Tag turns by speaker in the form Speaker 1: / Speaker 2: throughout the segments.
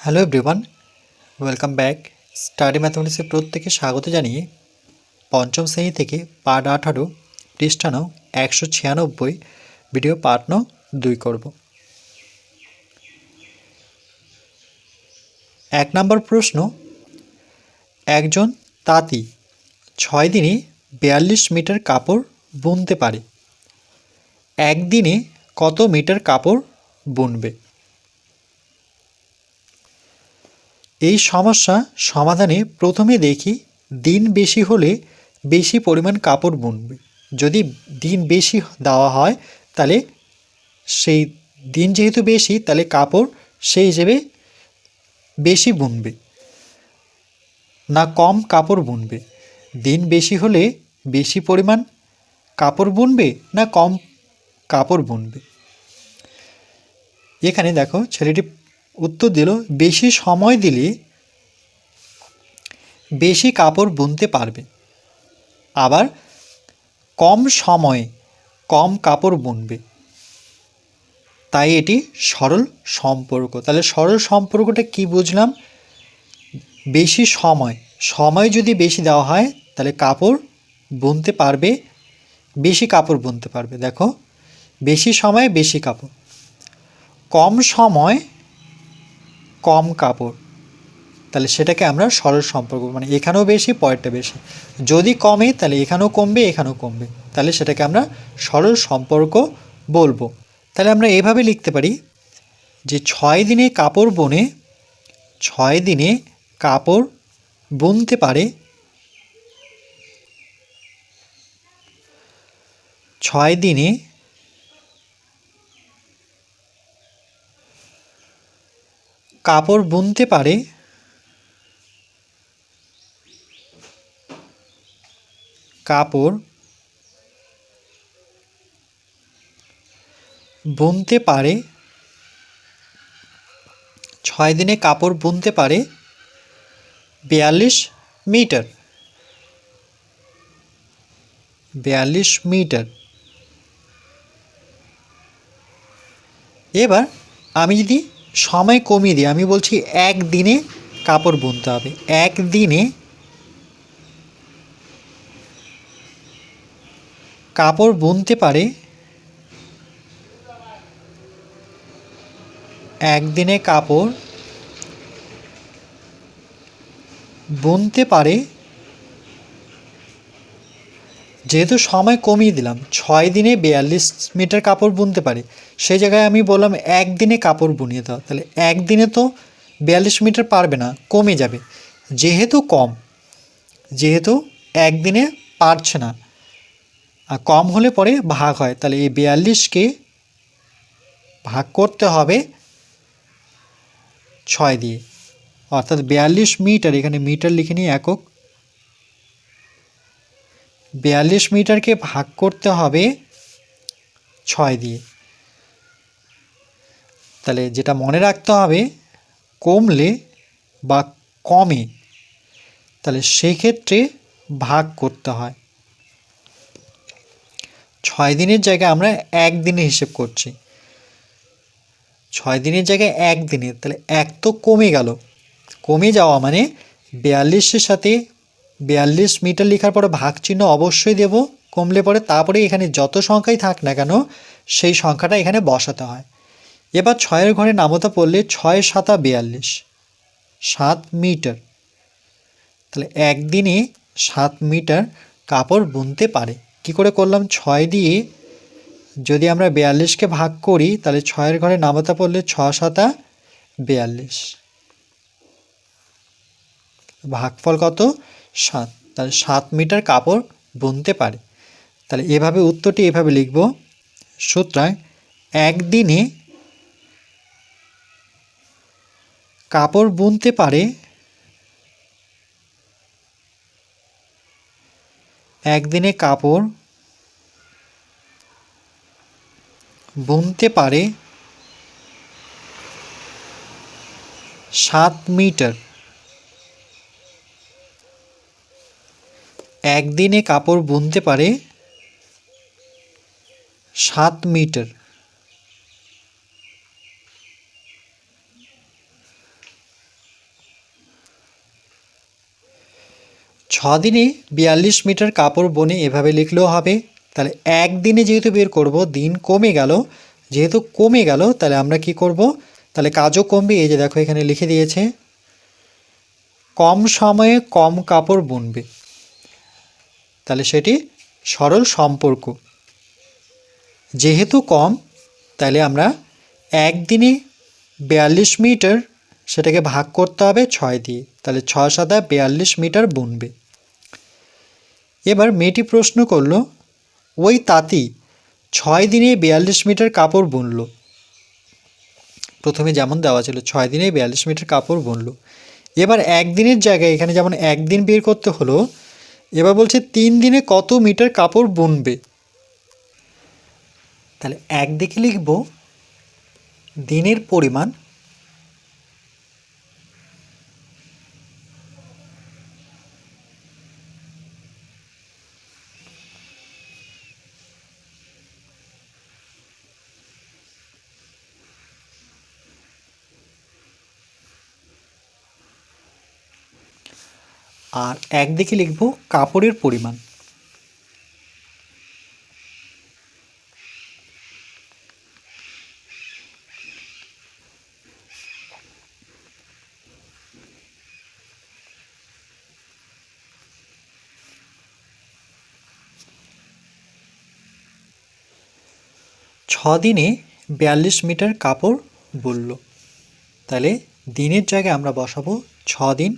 Speaker 1: Hello everyone, welcome back. Study ম্যাথমেটিক্সে প্রত্যেকে স্বাগত জানিয়ে পঞ্চম শ্রেণী থেকে পার্ট 18 পৃষ্ঠা নং 196 ভিডিও পার্ট নং 2 করব। 1 নম্বর প্রশ্ন, একজন তাঁতি 6 দিনে 42 মিটার কাপড় বুনতে পারে, একদিনে কত মিটার কাপড় বুনবে? এই সমস্যা সমাধানে প্রথমে দেখি দিন বেশি হলে বেশি পরিমাণ কাপড় বুনবে। যদি দিন বেশি দেওয়া হয় তাহলে সেই দিন যেহেতু বেশি তাহলে কাপড় সেই হিসেবে বেশি বুনবে না কম কাপড় বুনবে। দিন বেশি হলে বেশি পরিমাণ কাপড় বুনবে না কম কাপড় বুনবে। এখানে দেখো ছেলেটি উত্তর দিল বেশি সময় দিলে বেশি কাপড় বুনতে পারবে, আবার কম সময়ে কম কাপড় বুনবে। তাই এটি সরল সম্পর্ক। তাহলে সরল সম্পর্কটা কি বুঝলাম? বেশি সময় যদি বেশি দেওয়া হয় তাহলে কাপড় বুনতে পারবে, বেশি কাপড় বুনতে পারবে। দেখো বেশি সময় বেশি কাপড়, কম সময় কম কাপড়, তাহলে সেটাকে আমরা সরল সম্পর্ক, মানে এখানেও বেশি পরেরটা বেশি। যদি কমে তাহলে এখানেও কমবে এখানেও কমবে, তাহলে সেটাকে আমরা সরল সম্পর্ক বলবো। তাহলে আমরা এভাবে লিখতে পারি যে 6 দিনে কাপড় বুনে 6 দিনে কাপড় বুনতে পারে 6 দিনে কাপড় বুনতে পারে কাপড় বুনতে পারে 6 দিনে কাপড় বুনতে পারে 42 মিটার। 42 মিটার। এবার আমি যদি সময় কমিয়ে দিই, আমি বলছি একদিনে কাপড় বুনতে হবে। একদিনে কাপড় বুনতে পারে, একদিনে কাপড় বুনতে পারে, যেহেতু সময় কমিয়ে দিলাম 6 দিনে 42 মিটার কাপড় বুনতে পারে, সেই জায়গায় আমি বললাম একদিনে কাপড় বুনিয়ে দাও। তাহলে একদিনে তো 42 মিটার পারবে না, কমে যাবে। যেহেতু একদিনে পারছে না, আর কম হলে পরে ভাগ হয়, তাহলে এই 42কে ভাগ করতে হবে 6 দিয়ে, অর্থাৎ 42 মিটার, এখানে মিটার লিখে নিই একক। 42 মিটারকে ভাগ করতে হবে 6 দিয়ে। তাহলে যেটা মনে রাখতে হবে, কমলে বা কমে তাহলে সেক্ষেত্রে ভাগ করতে হয়। 6 দিনের জায়গায় আমরা একদিনে হিসেব করছি, 6 দিনের জায়গায় একদিনে, তাহলে এক তো কমে গেল। কমে যাওয়া মানে 42-এর সাথে 42 মিটার লেখার পরে ভাগ চিহ্ন অবশ্যই দেব, কমলে পরে তারপরে এখানে যত সংখ্যাই থাক না কেন সেই সংখ্যাটা এখানে বসাতে হয়। এবার 6-এর ঘরে নামতা পড়লে 6 7 42, 7 মিটার। তাহলে একদিনে 7 মিটার কাপড় বুনতে পারে। কি করে করলাম? 6 দিয়ে যদি আমরা 42কে ভাগ করি তাহলে 6-এর ঘরে নামতা পড়লে 6 7 42, ভাগফল কত? 7। তাহলে 7 মিটার কাপড় বুনতে পারে। তাহলে এভাবে উত্তরটি এভাবে লিখব। সুতরাং একদিনে কাপড় বুনতে পারে, একদিনে কাপড় বুনতে পারে 7 মিটার। একদিনে কাপড় বুনতে পারে 7 মিটার। দিনে 42 মিটার কাপড় বনে এভাবে লিখলেও হবে। তাহলে একদিনে যেহেতু বের করব, দিন কমে গেল, যেহেতু কমে গেল তাহলে আমরা কি করব, তাহলে কাজও কমবে। এই যে দেখো এখানে লিখে দিয়েছে কম সময়ে কম কাপড় বুনবে, তাহলে সেটি সরল সম্পর্ক। যেহেতু কম তাহলে আমরা একদিনে 42 মিটার সেটাকে ভাগ করতে হবে 6 দিয়ে, তাহলে 6 7 42 মিটার বুনবে। এবার মেয়েটি প্রশ্ন করলো ওই তাঁতি 6 দিনে 42 মিটার কাপড় বুনল। প্রথমে যেমন দেওয়া ছিল 6 দিনে 42 মিটার কাপড় বুনল। এবার একদিনের জায়গায় এখানে যেমন একদিন বের করতে হলো, এবার বলছে 3 দিনে কত মিটার কাপড় বুনবে। তাহলে একদিকে লিখব দিনের পরিমাণ, আর একদিকে লিখব কাপড়ের পরিমাণ। দিনে 42 মিটার কাপড় বুনল, তাহলে দিনের জায়গায় আমরা বসাবো 6 দিন,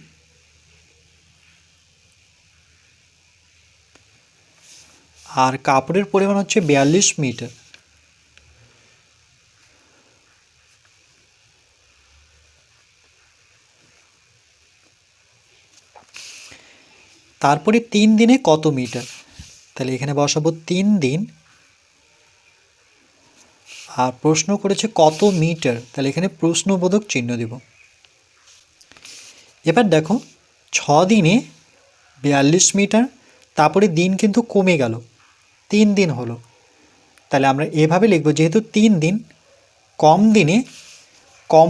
Speaker 1: আর কাপড়ের পরিমাণ হচ্ছে 42 মিটার। তারপরে 3 দিনে কত মিটার, তাহলে এখানে বসাবো 3 দিন, আর প্রশ্ন করেছে কত মিটার, তাহলে এখানে প্রশ্নবোধক চিহ্ন দেব। এবার দেখো 6 দিনে 42 মিটার, তারপরে দিন কিন্তু কমে গেল, 3 দিন হলো, তাহলে আমরা এভাবে লিখব যেহেতু 3 দিন, কম দিনে কম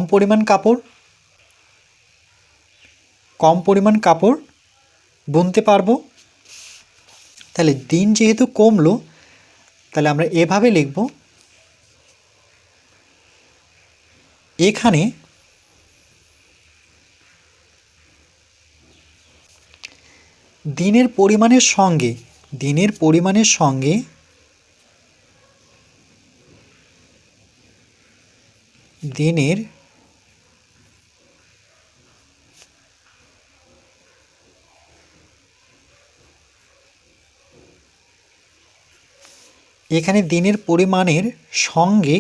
Speaker 1: পরিমাণ কাপড় বুনতে পারবো। তাহলে দিন যেহেতু কমলো তাহলে আমরা এভাবে লিখব এখানে দিনের পরিমাণের সঙ্গে দিনের এখানে দিনের পরিমাণের সঙ্গে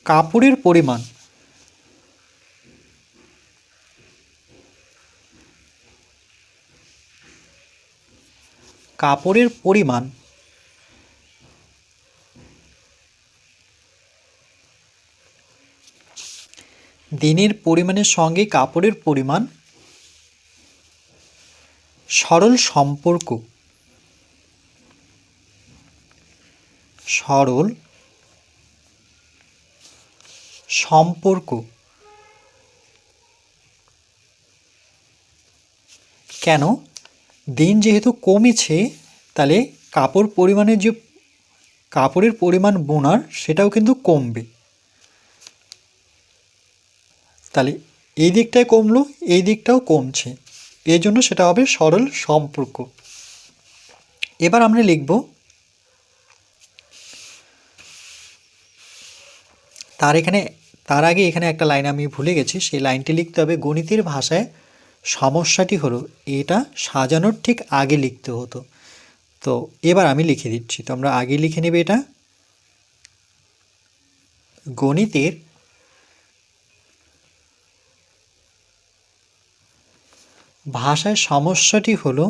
Speaker 1: কাপড়ের পরিমাণ দিনের পরিমাণের সঙ্গে কাপড়ের পরিমাণ সরল সম্পর্ক। কেন, দিন যেহেতু কমেছে তাহলে কাপড়ের পরিমাণ বোনার সেটাও কিন্তু কমবে, তাহলে এই দিকটায় কমলো, এই দিকটাও কমছে, এই জন্য সেটা হবে সরল সম্পর্ক। এবার আমরা লিখব তার আগে এখানে একটা লাইন আমি ভুলে গেছি, সেই লাইনটি লিখতে হবে। গণিতের ভাষায় সমস্যাটি হলো এটা সাজানোর ঠিক আগে লিখতে হতো, তো এবার আমি লিখে দিচ্ছি, তো আমরা আগে লিখে নেবে এটা। গণিতের ভাষায় সমস্যাটি হলো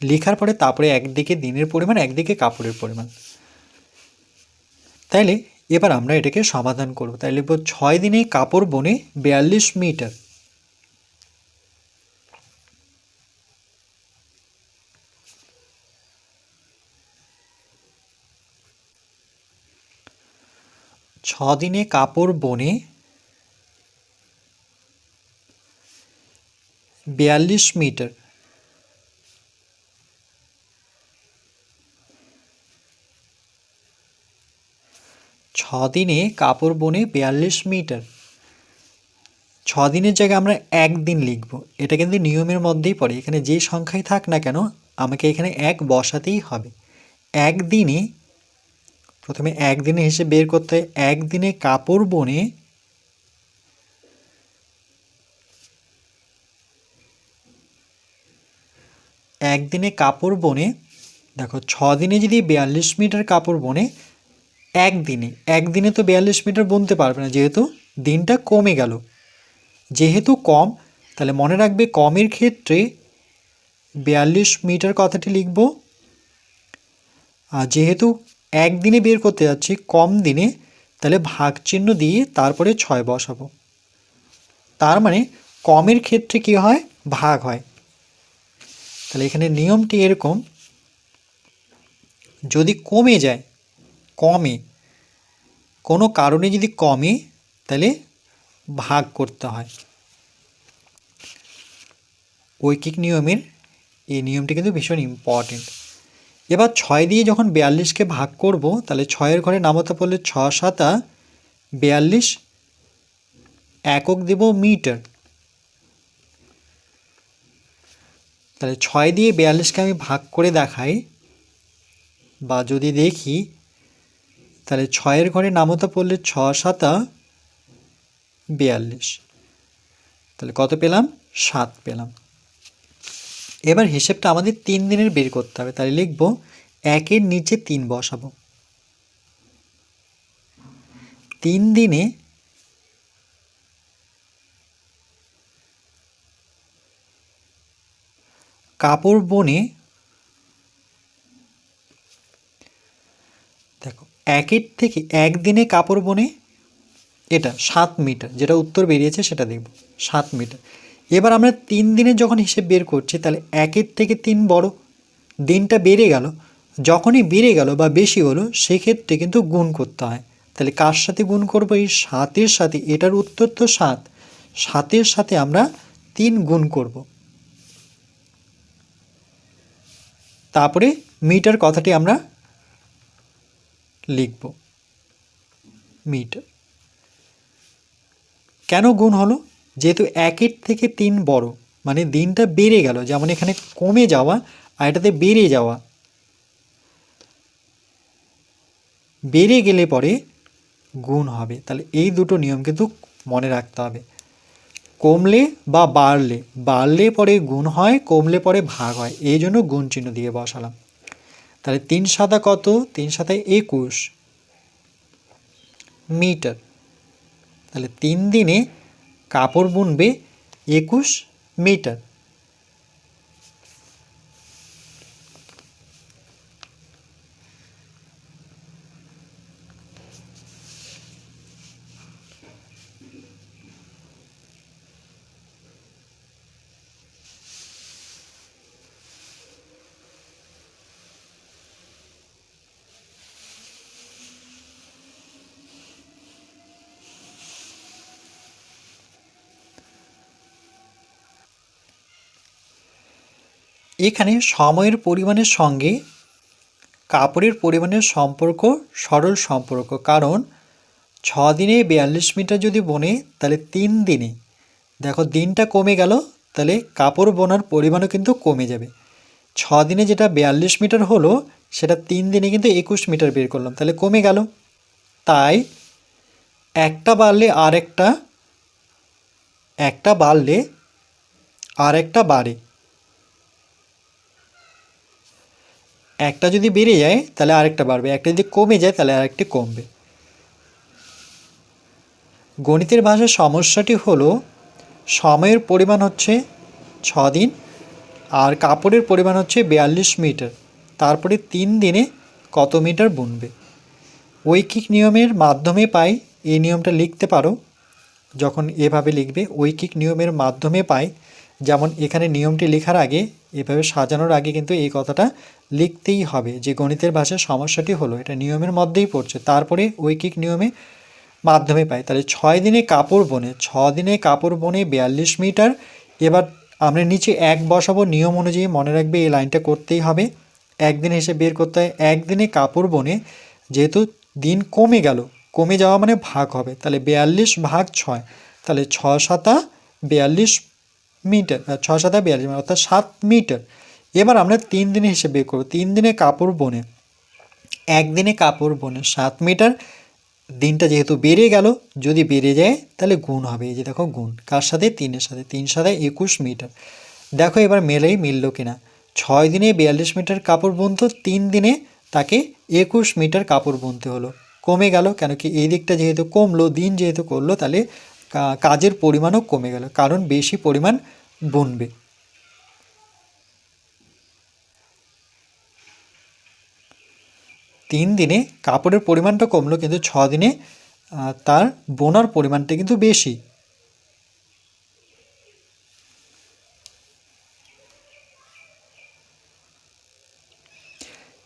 Speaker 1: লেখার পরে তারপরে একদিকে দিনের পরিমাণ, একদিকে কাপড়ের পরিমাণ। তাইলে এবার আমরা এটাকে সমাধান করব। তাই লিখব 6 দিনে কাপড় বনে 42 মিটার। 6 দিনে কাপড় বনে 42 মিটার। 6 দিনে কাপড় বনে 42 মিটার। 6 দিনের জায়গায় আমরা 1 দিন লিখব, এটা কিন্তু নিয়মের মধ্যেই পড়ে। এখানে যে সংখ্যাই থাক না কেন আমাকে এখানে 1 বসাতেই হবে। 1 দিনে, প্রথমে 1 দিনে হিসেবে বের করতে হয়। 1 দিনে কাপড় বনে 1 দিনে কাপড় বনে, দেখো 6 দিনে যদি 42 মিটার কাপড় বনে, 1 দিনে তো 42 মিটার বুনতে পারবে না, যেহেতু দিনটা কমে গেল। যেহেতু কম, তাহলে মনে রাখবে কমের ক্ষেত্রে 42 মিটার কথাটি লিখব। আর যেহেতু 1 দিনে বের করতে যাচ্ছি, কম দিনে, তাহলে ভাগ চিহ্ন দিয়ে তারপরে 6 বসাবো। তার মানে কমের ক্ষেত্রে কি হয়, ভাগ হয়। তাহলে এখানে নিয়মটি এরকম, যদি কমে যায়, কমে কোনো কারণে যদি কমে, তাহলে ভাগ করতে হয়। ঐকিক নিয়মের এই নিয়মটি কিন্তু ভীষণ ইম্পর্টেন্ট। এবার 6 দিয়ে যখন 42কে ভাগ করব, তাহলে 6-এর ঘরে নামতা পড়লে 6 7 42, একক দেব মিটার। তাহলে 6 দিয়ে 42কে আমি ভাগ করে দেখাই বা যদি দেখি, তাহলে 6-এর ঘরে নামতা পড়লে 6 7 42, তাহলে কত পেলাম, 7 পেলাম। এবার হিসেবটা আমাদের 3 দিনের বের করতে হবে, তাহলে লিখব 1-এর নিচে 3 বসাবো। 3 দিনে কাপড় বনে, দেখো 1-এর থেকে 1 দিনে কাপড় বনে, এটা 7 মিটার, যেটা উত্তর বেরিয়েছে সেটা দেখব 7 মিটার। এবার আমরা 3 দিনের যখন হিসেব বের করছি, তাহলে 1-এর থেকে 3 বড়, দিনটা বেড়ে গেল। যখনই বেড়ে গেল বা বেশি হলো, সেক্ষেত্রে কিন্তু গুণ করতে হয়। তাহলে কার সাথে গুণ করব, এই 7-এর সাথে। এটার উত্তর তো 7, 7-এর সাথে আমরা 3 গুণ করব। তারপরে মিটার কথাটি আমরা লিখব, মিটার। কেন গুণ হলো, যেহেতু 1-এর থেকে 3 বড়, মানে দিনটা বেড়ে গেল। যেমন এখানে কমে যাওয়া আর এটাতে বেড়ে যাওয়া, বেড়ে গেলে পরে গুণ হবে। তাহলে এই দুটো নিয়ম কিন্তু মনে রাখতে হবে। কমলে বা বাড়লে, বাড়লে পরে গুণ হয়, কমলে পরে ভাগ হয়, এই জন্য গুণ চিহ্ন দিয়ে বসালাম। তাহলে 3 7 কত, 3 7 21 মিটার। তাহলে 3 দিনে কাপড় বুনবে 21 মিটার। এখানে সময়ের পরিমাণের সঙ্গে কাপড়ের পরিমাণের সম্পর্ক সরল সম্পর্ক। কারণ 6 দিনে 42 মিটার যদি বনে, তাহলে 3 দিনে, দেখো দিনটা কমে গেল, তাহলে কাপড় বোনার পরিমাণও কিন্তু কমে যাবে। 6 দিনে যেটা 42 মিটার হলো, সেটা 3 দিনে কিন্তু 21 মিটার বের করলাম, তাহলে কমে গেল। তাই একটা বাড়লে একটা বাড়লে আর একটা বাড়ে। একটা যদি বেড়ে যায় তাহলে আরেকটা বাড়বে, একটা যদি কমে যায় তাহলে আরেকটি কমবে। গণিতের ভাষার সমস্যাটি হলো, সময়ের পরিমাণ হচ্ছে 6 দিন আর কাপড়ের পরিমাণ হচ্ছে 42 মিটার, তারপরে 3 দিনে কত মিটার বুনবে। ঐকিক নিয়মের মাধ্যমে পাই, এই নিয়মটা লিখতে পারো। যখন এভাবে লিখবে ঐকিক নিয়মের মাধ্যমে পাই, যেমন এখানে নিয়মটি লেখার আগে, এভাবে সাজানোর আগে কিন্তু এই কথাটা লিখতেই হবে যে গণিতের ভাষার সমস্যাটি হলো, এটা নিয়মের মধ্যেই পড়ছে। তারপরে ঐকিক নিয়মে মাধ্যমে পাই। তাহলে 6 দিনে কাপড় বোনে, 6 দিনে কাপড় বোনে 42 মিটার। এবার আমরা নিচে 1 বসাবো, নিয়ম অনুযায়ী মনে রাখবে এই লাইনটা করতেই হবে। একদিন হিসেবে বের করতে হয়। একদিনে কাপড় বোনে, যেহেতু দিন কমে গেল, কমে যাওয়া মানে ভাগ হবে, তাহলে 42 ভাগ 6, তাহলে 6 7 42 মিটার, 6 7 42 মিটার অর্থাৎ 7 মিটার। এবার আমরা 3 দিনে হিসেবে বের করবো। 3 দিনে কাপড় বোনে, একদিনে কাপড় বোনে 7 মিটার। দিনটা যেহেতু বেড়ে গেল, যদি বেড়ে যায় তাহলে গুণ হবে। এই যে দেখো গুণ কার সাথে, 3-এর সাথে, 3 7 21 মিটার। দেখো এবার মিললো কিনা। 6 দিনে 42 মিটার কাপড় বুনতো, 3 দিনে তাকে 21 মিটার কাপড় বুনতে হলো। কমে গেল, কেন কি এই দিকটা যেহেতু কমলো, দিন যেহেতু করলো, তাহলে কাজের পরিমাণও কমে গেল, কারণ বেশি পরিমাণ বুনবে। তিন দিনে কাপড়ের পরিমাণটা কমলো, কিন্তু 6 দিনে তার বোনার পরিমাণটা কিন্তু বেশি।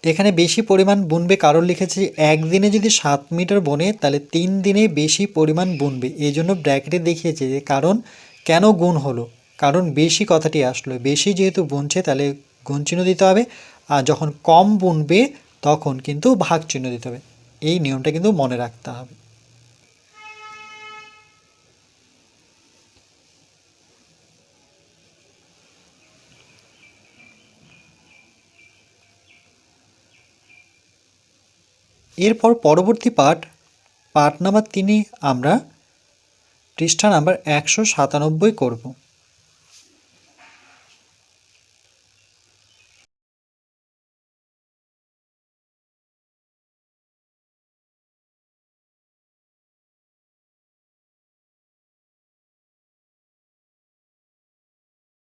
Speaker 1: এখানে বেশি পরিমাণ বুনবে কারণ লিখেছি একদিনে যদি 7 মিটার বোনে তাহলে 3 দিনে বেশি পরিমাণ বুনবে, এই জন্য ব্র্যাকেটে দেখিয়েছে যে কারণ কেন গুণ হলো, কারণ বেশি কথাটি আসলো। বেশি যেহেতু বুনছে তাহলে গুণ চিহ্ন দিতে হবে, আর যখন কম বুনবে তখন কিন্তু ভাগ চিহ্ন দিতে হবে। এই নিয়মটা কিন্তু মনে রাখতে হবে। এরপর পরবর্তী পার্ট নাম্বার 3 আমরা পৃষ্ঠা নাম্বার 197 করব।